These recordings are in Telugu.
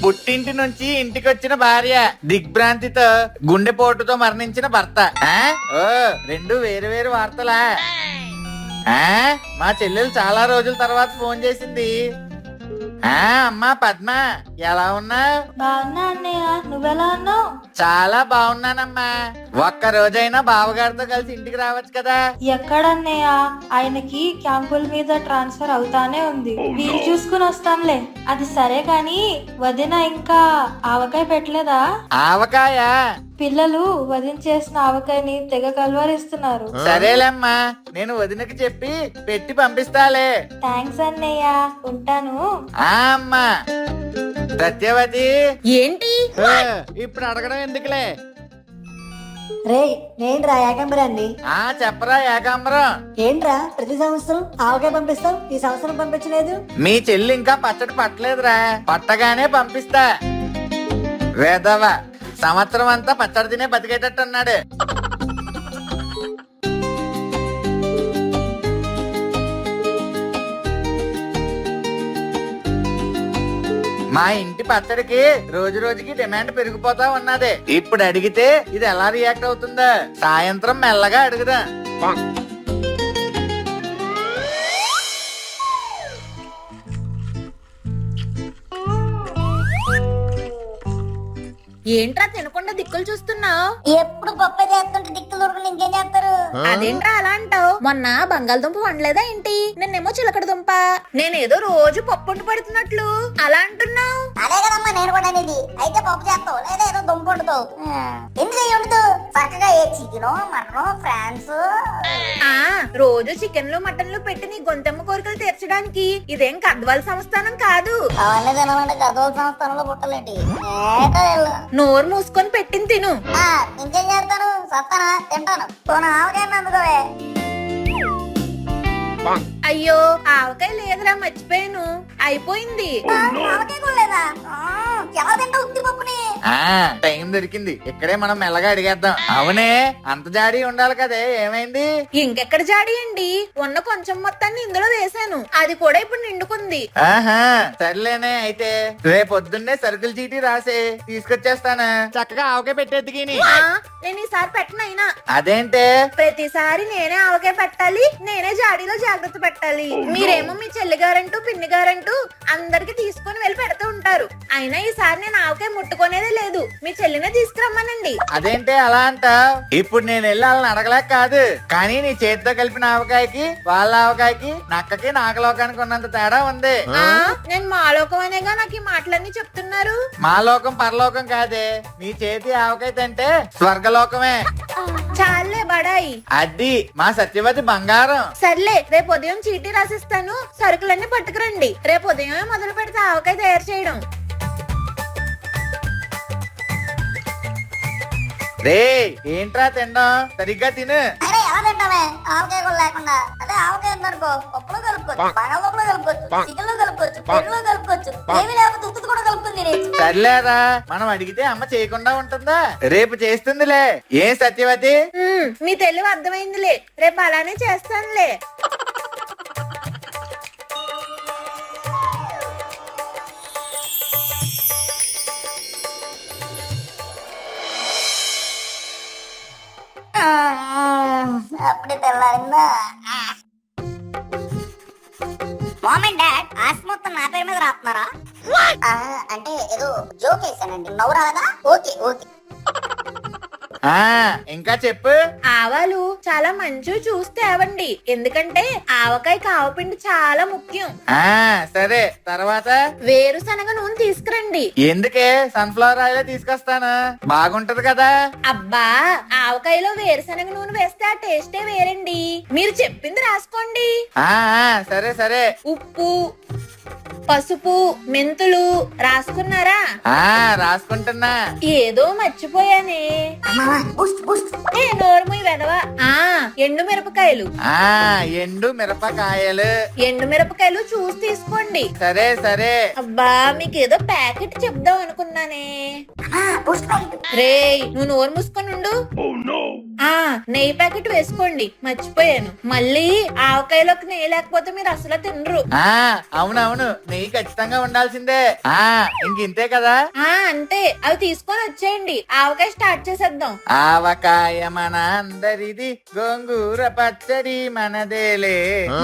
పుట్టింటి నుంచి ఇంటికి వచ్చిన భార్య, దిగ్భ్రాంతితో గుండెపోటుతో మరణించిన భర్త. ఓ రెండు వేరు వేరు వార్తలా? మా చెల్లెలు చాలా రోజుల తర్వాత ఫోన్ చేసింది. అమ్మా పద్మ, ఎలా ఉన్నా? బాగున్నా అన్నయ్య, నువ్వెలా ఉన్నావు? చాలా బాగున్నానమ్మా. ఒక్క రోజైనా బావగారితో కలిసి ఇంటికి రావచ్చు కదా? ఎక్కడన్నయ్య, ఆయనకి క్యాంపుల మీద ట్రాన్స్ఫర్ అవుతానే ఉంది. వీలు చూసుకుని వస్తాంలే. అది సరే కాని వదిన ఇంకా ఆవకాయ పెట్టలేదా? ఆవకాయ? పిల్లలు వదిన చేసిన ఆవకాయని తెగ కలవరిస్తున్నారు. సరేలేమ్మా, నేను వదినకి చెప్పి పెట్టి పంపిస్తాలే. థ్యాంక్స్ అన్నయ్య, ఉంటాను. అమ్మా సత్యవతి. ఏంటి ఇప్పుడు అడగడం ఎందుకులే. రే నేంట్రా ఏకాంబరాన్ని? చెప్పరా ఏకాంబరం. ఏంట్రా ప్రతి సంవత్సరం ఆవకాయ పంపిస్తావు, ఈ సంవత్సరం పంపించలేదు? మీ చెల్లి ఇంకా పచ్చడి పట్టలేదురా, పట్టగానే పంపిస్తా. వేదవ సంవత్సరం అంతా పచ్చడి తినే బతికేటట్టు అన్నాడు. మా ఇంటి పచ్చడికి రోజు రోజుకి డిమాండ్ పెరిగిపోతా ఉన్నది. ఇప్పుడు అడిగితే ఇది ఎలా రియాక్ట్ అవుతుందా? సాయంత్రం మెల్లగా అడుగుదా. ఏంట్రా తినకుండా దిక్కులు చూస్తున్నావు? ఎప్పుడు పప్పు చేస్తుంటే దిక్కులు దొరకలు ఇంకేం చేస్తారు? అదేంట్రా అలా అంటావు? మొన్న బంగాళదుంప వండలేదా ఏంటి? నిన్నేమో చిలకడ దుంప. నేనేదో రోజు పప్పు వండి పడుతున్నట్లు అలా అంటున్నావు. అదే కదమ్మా నేను కూడా అనేది. అయితే పప్పు చేస్తావు లేదా ఏదో దుంప వండుతావు. ఎందుకు ఉండదు? చక్కగా ఏ చికెన్ మటన్ ఫ్రాన్స్ రోజు చికెన్లు మటన్లు పెట్టి నీ గొంతెమ్మ కోరికలు తీర్చడానికి ఇదేం కద్వాల సంస్థానం కాదు. అవన్నీ తినాలంటే గదోల సంస్థానంలో పుట్టలేంటి. నోరు మూసుకొని పెట్టింది తిను. ఇంకేం చేస్తాను? సత్తానా తింటాను. పోను ఆవకాయ అందుకోవే. అయ్యో ఆవకాయ లేదురా, మర్చిపోయాను. అయిపోయింది. ఆవకాయ కూడా లేదా? ఎలా తింటావు ఉత్తి పప్పుని? టైం దొరికింది, ఇక్కడే మనం మెల్లగా అడిగేద్దాం. అవునే, అంత జాడి ఉండాలి కదే, ఏమైంది? ఇంకెక్కడ జాడి అండి, ఉన్న కొంచెం మొత్తాన్ని ఇందులో వేసాను, అది కూడా ఇప్పుడు నిండుకుంది. సర్లేనే, అయితే రేపొద్దున్నే సరుకుల చీటీ రాసే తీసుకొచ్చేస్తాను. చక్కగా ఆవకాయ పెట్టేద్దుకిని. నేను ఈసారి పెట్టనైనా. అదేంటే? ప్రతిసారి నేనే ఆవకాయ పెట్టాలి, నేనే జాడీలో జాగ్రత్త పెట్టాలి. మీరేమో మీ చెల్లి గారంటూ పిన్ని గారంటూ అందరికి తీసుకొని వెళ్ళి పెడుతూ ఉంటారు. అయినా ఈసారి నేను ఆవకాయ ముట్టుకునేదే లేదు, మీ చెల్లినే తీసుకురమ్మనండి. అదేంటే అలా అంట? ఇప్పుడు నేను వెళ్ళి వాళ్ళని అడగలేక కాదు, కానీ నీ చేతితో కలిపిన ఆవకాయకి వాళ్ళ ఆవకాయకి నక్కకి నాగలోకానికి ఉన్నంత తేడా ఉంది. నేను మాలోకం అనేగా నాకు ఈ మాటలన్నీ చెప్తున్నారు. మాలోకం పరలోకం కాదే, నీ చేతి ఆవకాయ తింటే స్వర్గలోకమే. చాలే బడాయి. అది మా సత్యవతి బంగారం. సర్లే, రేపు ఉదయం చీటీ రాసిస్తాను, సరుకులన్నీ పట్టుకురండి. రేపు ఉదయమే మొదలు పెడితే ఆవకాయ తయారు చేయడం. రే ఏంట్రా తిండం, సరిగ్గా తిను. అరే ఎలా తింటామే ఆవకాయ కూడా లేకుండా? అదే ఆవకాయ ఉందనుకో, పప్పులో కలుపుకోవచ్చు, బంగాళదుంపలో కలుపుకోవచ్చు, చికెన్ లో కలుపుకోవచ్చు, పెరుగులో కలుపుకోవచ్చు, ఏమి లేకపోతే ఉత్తుది కూడా కలుపుకొని తినేయచ్చు. సర్లేరా, మనం అడిగితే అమ్మ చేయకుండా ఉంటుందా? రేపు చేస్తుందిలే. ఏ సత్యవతి, మీ తెలివి అర్థమైందిలే, రేపు అలానే చేస్తానులే. అప్పుడే తెల్లారిందా? మామ్ అండ్ డాడ్ ఆస్తి మొత్తం నా పేరు మీద రాస్తున్నారా? అంటే ఏదో జోక్ వేసానండి, నవ్వు రాదా? Okay okay. ఇంకా చెప్పు. ఆవాలు చాలా మంచివి చూసి తేవండి, ఎందుకంటే ఆవకాయకి ఆవపిండి చాలా ముఖ్యం. సరే, తర్వాత వేరుశనగ నూనె తీసుకురండి. ఎందుకే? సన్ఫ్లవర్ ఆయిల్ తీసుకొస్తాను, బాగుంటది కదా. అబ్బా, ఆవకాయలో వేరుశనగ నూనె వేస్తే ఆ టేస్టే వేరండి. మీరు చెప్పింది రాసుకోండి. సరే సరే. ఉప్పు, పసుపు, మెంతులు రాసుకున్నారా? రాసుకుంటున్నా. ఏదో మర్చిపోయానే. నోరుమూయి వెదవా. ఎండు మిరపకాయలు. ఎండు మిరపకాయలు. ఎండు మిరపకాయలు చూసి తీసుకోండి. సరే సరే. అబ్బా, మీకేదో ప్యాకెట్ చెప్దాం అనుకున్నానే. రేయ్, నువ్వు నోరు మూసుకొని ఉండు. ఆ నెయ్యి ప్యాకెట్ వేసుకోండి, మర్చిపోయాను. మళ్ళీ ఆవకాయలోకి నెయ్యి లేకపోతే మీరు అసలు తినరు. ఆ అవునవును, నెయ్యి ఖచ్చితంగా ఉండాల్సిందే. ఆ ఇంకింతే కదా. ఆ అంతే, అవి తీసుకొని వచ్చేయండి, ఆవకాయ స్టార్ట్ చేసేద్దాం. ఆవకాయ మన అందరిది, గోంగూర పచ్చడి మనదేలే.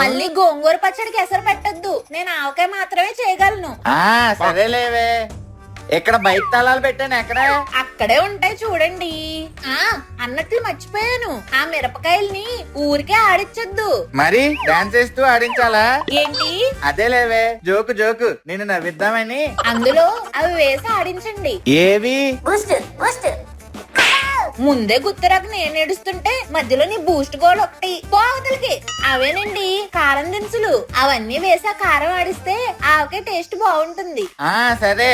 మళ్ళీ గోంగూర పచ్చడికి ఎసరు పెట్టద్దు, నేను ఆవకాయ మాత్రమే చేయగలను. ఆ సరేలేవే. ఇక్కడ బైక్ తాళాలు పెట్టాను, ఎక్కడ? అక్కడే ఉంటాయి చూడండి. ఆ అన్నట్లు మర్చిపోయాను, ఆ మిరపకాయల్ని ఊరికే ఆడిచ్చొద్దు. మరి డాన్స్ చేస్తూ ఆడించాలా? ఏంటి? అదేలేవే, జోకు జోకు, నిన్ను నవ్విద్దామని. అందులో అవి వేసి ఆడించండి. ఏవి? Boost Boost. ముందే గుర్తురాక నేను ఏడుస్తుంటే మధ్యలో నీ బూస్ట్ గోల్ ఒకటి పోవతలకి. అవేనండి కారం దినుసులు, అవన్నీ వేసి ఆ కారం ఆడిస్తే ఆవకాయ టేస్ట్ బాగుంటుంది. ఆ సరే.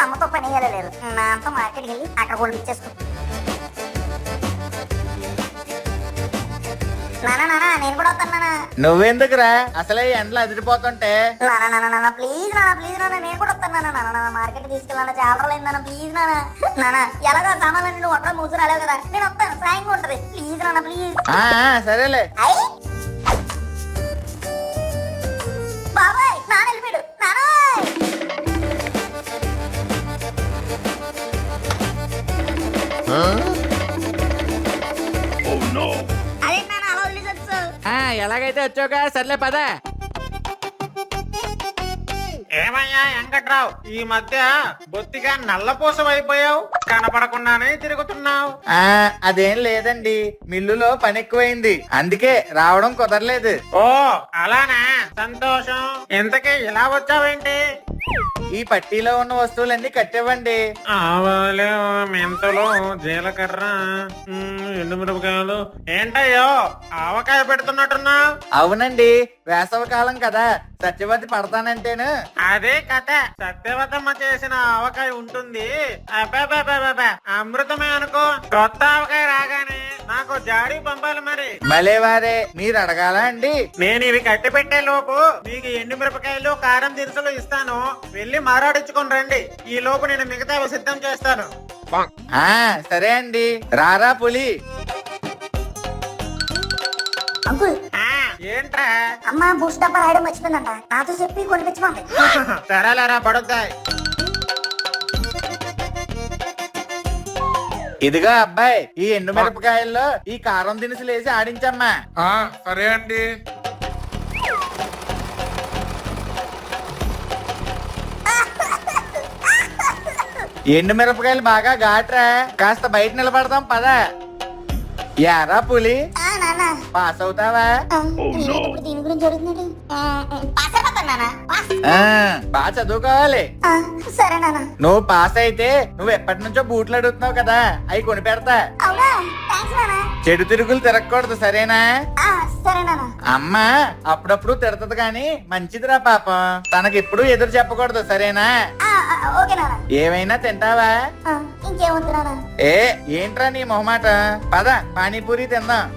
అమ్మతో పని చేయలేదు, నాతో మార్కెట్కి వెళ్ళి అక్కడ కూడా ఇచ్చేసుకో. నానా నానా నేను కూడా వస్తాను నానా. నువ్వెందుకురా, అసలే ఎండలు అదిరిపోతుంటే. నానా నానా నానా ప్లీజ్ నానా, ప్లీజ్ నానా నేను కూడా వస్తాను నానా. నానా నానా మార్కెట్ తీసుకెళ్ళాలి, చాలా రోజులైంది నాన్న, ప్లీజ్ నానా. నానా ఎలాగో సామాన్లు నువ్వు అక్కడ మూసి రాలేవు కదా, నేను వస్తాను, సాయంగా ఉంటది, ప్లీజ్ నానా ప్లీజ్. సరేలే. అయ్యి బాబాయ్ నాన్న వెళ్ళిపోయాడు. నానా అదే నాన్న అలా వదిలేసొచ్చు. ఎలాగైతే వచ్చావుగా, సర్లే పద. ఏమయ్యా వెంకట్రావు, ఈ మధ్య బొత్తిగా నల్లపూసం అయిపోయావు, కనపడకుండానే తిరుగుతున్నావు. అదేం లేదండి, మిల్లులో పని ఎక్కువైంది, అందుకే రావడం కుదరలేదు. ఓ అలానా, సంతోషం. ఇంతకీ ఇలా వచ్చావేంటి? ఈ పట్టీలో ఉన్న వస్తువులన్నీ కట్టివ్వండి. ఆవాలు, మెంతులు, జీలకర్ర, ఎండుమిరపకాయలు. ఏంటయ్యో ఆవకాయ పెడుతున్నట్టున్నా? అవునండి, వేసవ కాలం కదా, సత్యవతి పడతానంటేను. అదే కథ, సత్యవతమ్మ చేసిన ఆవకాయ ఉంటుంది. అబ్బా అమృతమే అనుకో. కొత్త ఆవకాయ రాగానే నాకు జాడీ పంపాలి మరి. భలేవారే, మీరు అడగాల అండి. నేను ఇవి కట్టి పెట్టే లోపు మీకు ఎండు మిరపకాయలు, కారం దినుసులు ఇస్తాను, వెళ్ళి మారాడించుకొని రండి. ఈ లోపు నేను మిగతా సిద్ధం చేస్తాను. సరే అండి, రారా పులి. అంకుల్ ఏంట్రా? అమ్మ బూస్ట్ డబ్బా రాయడం మర్చిపోయిందంట, నాతో చెప్పి కొనిపించమంది. సరేలేరా, పడుతాయి. ఇదిగో అబ్బాయి, ఈ ఎండు మిరపకాయల్లో ఈ కారం దినుసులు వేసి ఆడించమ్మా. సరే అండి. ఎండు మిరపకాయలు బాగా ఘాట్రా, కాస్త బయట నిలబడదాం పద. యారా పులి, నాన్న పాస్ అవుతావా? ఇప్పుడు దీని గురించి అడుగుతున్నాడు. పాస్ అయిపోతాను నాన్న, పాస్. బాగా చదువుకోవాలి. సరే నాన్న. నువ్వు పాస్ అయితే నువ్వు ఎప్పటి నుంచో బూట్లు అడుగుతున్నావు కదా, అవి కొని పెడతా. అవునా, థ్యాంక్స్ నాన్న. చెడు తిరుగులు తిరగకూడదు, సరేనా? సరే నాన్న. అమ్మ అప్పుడప్పుడు తిడతది గాని మంచిదిరా పాపం, తనకెప్పుడు ఎదురు చెప్పకూడదు, సరేనా? ఓకే నాన్న. ఏమైనా తింటావా? ఇంకేమొద్దు నాన్న. ఏంట్రా నీ మొహమాట, పద పానీపూరి తిందాం.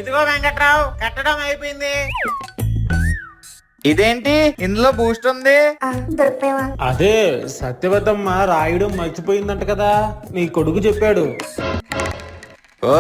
ఇదిగో వెంకట్రావు, కట్టడం అయిపోయింది. ఇదేంటి, ఇందులో బూస్ట్ ఉంది? దొరికిపోయావా? అదే సత్యవతమ్మ రాయడం మర్చిపోయిందంట కదా, నీ కొడుకు చెప్పాడు. ఓ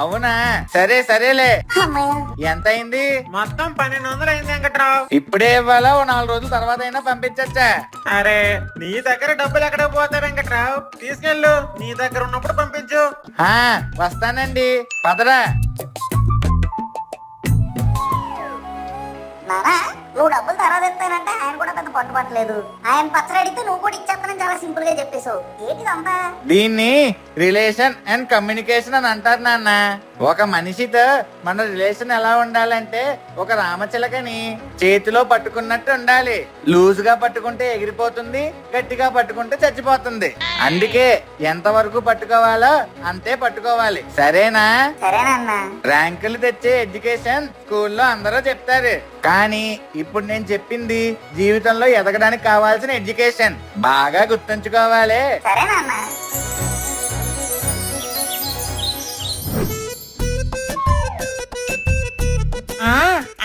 అవునా, సరే సరేలే. అమ్మయ్య. ఎంత అయింది? మొత్తం 1200 అయింది వెంకట్రావు. ఇప్పుడే ఇవ్వాలా, ఓ 4 రోజుల తర్వాత అయినా పంపించచ్చా? అరే నీ దగ్గర డబ్బులు ఎక్కడ పోతాయి వెంకట్రావు, తీసుకెళ్ళు, నీ దగ్గర ఉన్నప్పుడు పంపించు. వస్తానండి, పదరా. నానా నువ్వు డబ్బులు తర్వాత ఇస్తానంటే ఆయన కూడా పెద్ద పట్టుబట్టలేదు. ఆయన పచ్చడి అడిగితే నువ్వు కూడా ఇచ్చేస్తానని చాలా సింపుల్ గా చెప్పేశావు. ఏంటిదంతా? దీన్ని రిలేషన్ అండ్ కమ్యూనికేషన్ అని అంటారు నాన్న. ఒక మనిషితో మన రిలేషన్ ఎలా ఉండాలంటే, ఒక రామచిలకని చేతిలో పట్టుకున్నట్టు ఉండాలి. లూజ్ గా పట్టుకుంటే ఎగిరిపోతుంది, గట్టిగా పట్టుకుంటే చచ్చిపోతుంది. అందుకే ఎంత వరకు పట్టుకోవాలో అంతే పట్టుకోవాలి, సరేనా? సరేనన్నా. ర్యాంకులు తెచ్చే ఎడ్యుకేషన్ స్కూల్లో అందరూ చెప్తారు, కానీ ఇప్పుడు నేను చెప్పింది జీవితంలో ఎదగడానికి కావాల్సిన ఎడ్యుకేషన్. బాగా గుర్తుంచుకోవాలి. సరేనన్నా.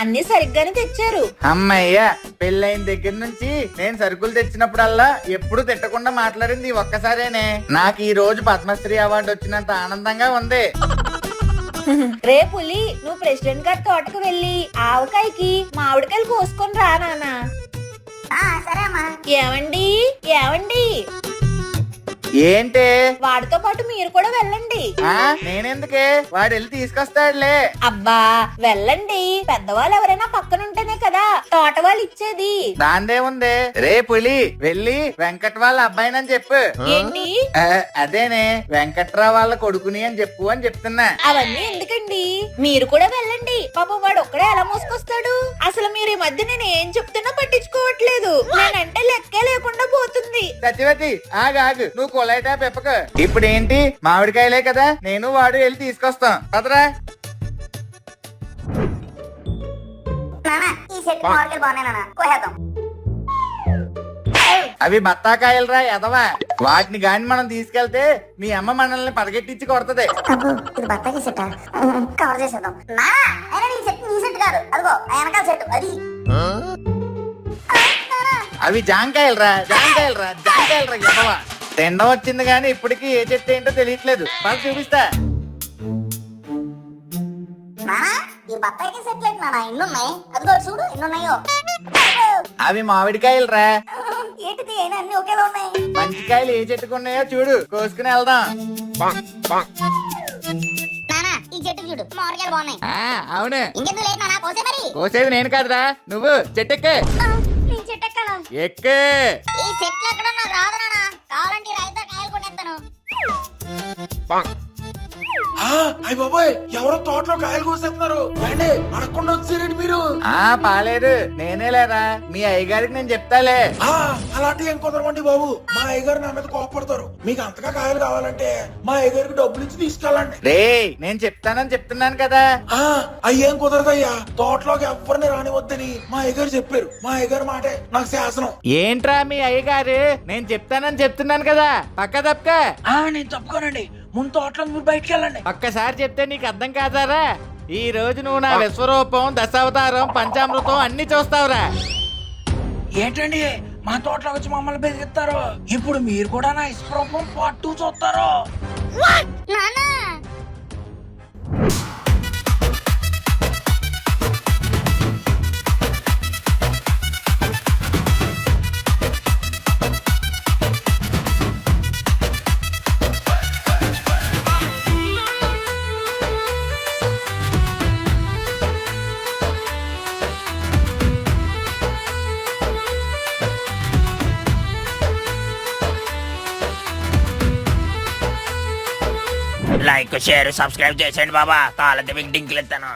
అన్ని సరిగ్గానే తెచ్చారు. అమ్మయ్య, పెళ్ళైన దగ్గర నుంచి నేను సరుకులు తెచ్చినప్పుడల్లా ఎప్పుడు తిట్టకుండా మాట్లాడింది ఈ ఒక్కసారేనే. నాకు ఈ రోజు పద్మశ్రీ అవార్డు వచ్చినంత ఆనందంగా ఉంది. రేపులి నువ్వు ప్రెసిడెంట్ గారి తోటకు వెళ్ళి ఆవకాయకి మామిడికాయలు కోసుకొని రా నాన్న. సరే అమ్మా. ఏమండి ఏమండి, ఏంటే? వాడితో పాటు మీరు కూడా వెళ్ళండి. నేనెందుకే? వాడు వెళ్ళి తీసుకొస్తాడులే. అబ్బా వెళ్ళండి, పెద్దవాళ్ళు ఎవరైనా పక్కనుంటేనే కదా తోట వాళ్ళు ఇచ్చేది. దాందే ఉంది. రే పులి, వెళ్ళి వెంకట్ వాళ్ళ అబ్బాయినని చెప్పు. ఏంటి? అదేనే, వెంకట్రావు వాళ్ళ కొడుకుని అని చెప్పు అని చెప్తున్నా. అవన్నీ ఎందుకండి, మీరు కూడా వెళ్ళండి. పాపం వాడు ఒక్కడే ఎలా మోసుకొస్తాడు? అసలు మీరు ఈ మధ్య నేను ఏం చెప్తున్నా పట్టించుకోవట్లేదు. నేనంటే లెక్కే లేకుండా పోతుంది. సత్యవతి, ఆగు, నువ్వు కొలైటా పెప్పకు. ఇప్పుడు ఏంటి, మామిడికాయలే కదా, నేను వాడు వెళ్ళి తీసుకొస్తాం పదరా. ఈ చెట్టు మామిడికాయలు బాగున్నాయి నాన్న, కోసేద్దాం. అవి బత్తాకాయలరా ఎదవా. వాటిని గాని మనం తీసుకెళ్తే మీ అమ్మ మనల్ని పడగెట్టించి కొడుతుంది. అబ్బో, ఇది బత్తాకి చెట్ట, కవర్ చేసేద్దాం. అయినా నీ చెట్టు నీ చెట్టు కాదు, అదిగో ఆ వెనకాల చెట్టు అది. అవి జాంకాయలరా ఎదవా. తిండం వచ్చింది గాని ఇప్పటికి ఏ చెట్టు ఏంటో తెలియట్లేదు. పద చూపిస్తా. ఈ బత్తాయికి సెట్ లేదు నాన్న, ఇన్నున్నాయి. అదిగో చూడు ఎన్నున్నాయో. అవి మామిడికాయలరా. ఏంటిది అయినా అన్ని ఒకేలా ఉన్నాయి. మంచి కాయలు ఏ చెట్టుకున్నాయో చూడు, కోసుకుని వెళ్దాం. నానా ఈ చెట్టు చూడు, మామిడికాయలు బాగున్నాయి. అవును, ఇంకెందుకు లేదు నాన్న, కోసే మరి. కోసేది నేను కాదురా, నువ్వు చెట్టెక్కే. నేను చెట్టు ఎక్కాలా? ఎక్కే. ఈ చెట్లు ఎక్కడ నాకు రాదు నాన్న, కావాలంటే రైతు కాయలు కొనేస్తాను. అయ్య బాబాయ్, ఎవరో తోటలో కాయలు కోసేస్తున్నారు. అడగకుండా వచ్చారండి మీరు. పాలేదు, నేనే లేరా. మీ అయ్యగారికి నేను చెప్తాలే. అలాంటి ఏం కుదరమండి బాబు, మా అయ్యగారు నా మీద కోపడతారు. మీకు అంతగా కాయలు కావాలంటే మా అయ్యగారికి డబ్బులు ఇచ్చి తీసుకెళ్ళండి. రే, నేను చెప్తానని చెప్తున్నాను కదా. అయ్యేం కుదరదయ్యా, తోటలోకి ఎవరిని రానివద్దని మా అయ్యగారు చెప్పారు. మా అయ్యగారు మాటే నాకు శాసనం. ఏంట్రా మీ అయ్యగారు? నేను చెప్తానని చెప్తున్నాను కదా, పక్క తప్పక. నేను తప్పుకోనండి, ముందు తోటలో మీరు బయటికి వెళ్ళండి. ఒక్కసారి చెప్తే నీకు అర్థం కాదారా? ఈ రోజు నువ్వు నా విశ్వరూపం, దశావతారం, పంచామృతం అన్ని చూస్తావురా. ఏంటండి మా తోటలోకి వచ్చి మమ్మల్ని బెదిరిస్తారు? ఇప్పుడు మీరు కూడా నా విశ్వరూపం పార్ట్ 2 చూస్తారు. నానా లైక్ షేర్ సబ్స్క్రైబ్ చేసేయండి బాబా. కావాలంటే మీకు డింకులు ఇస్తాను.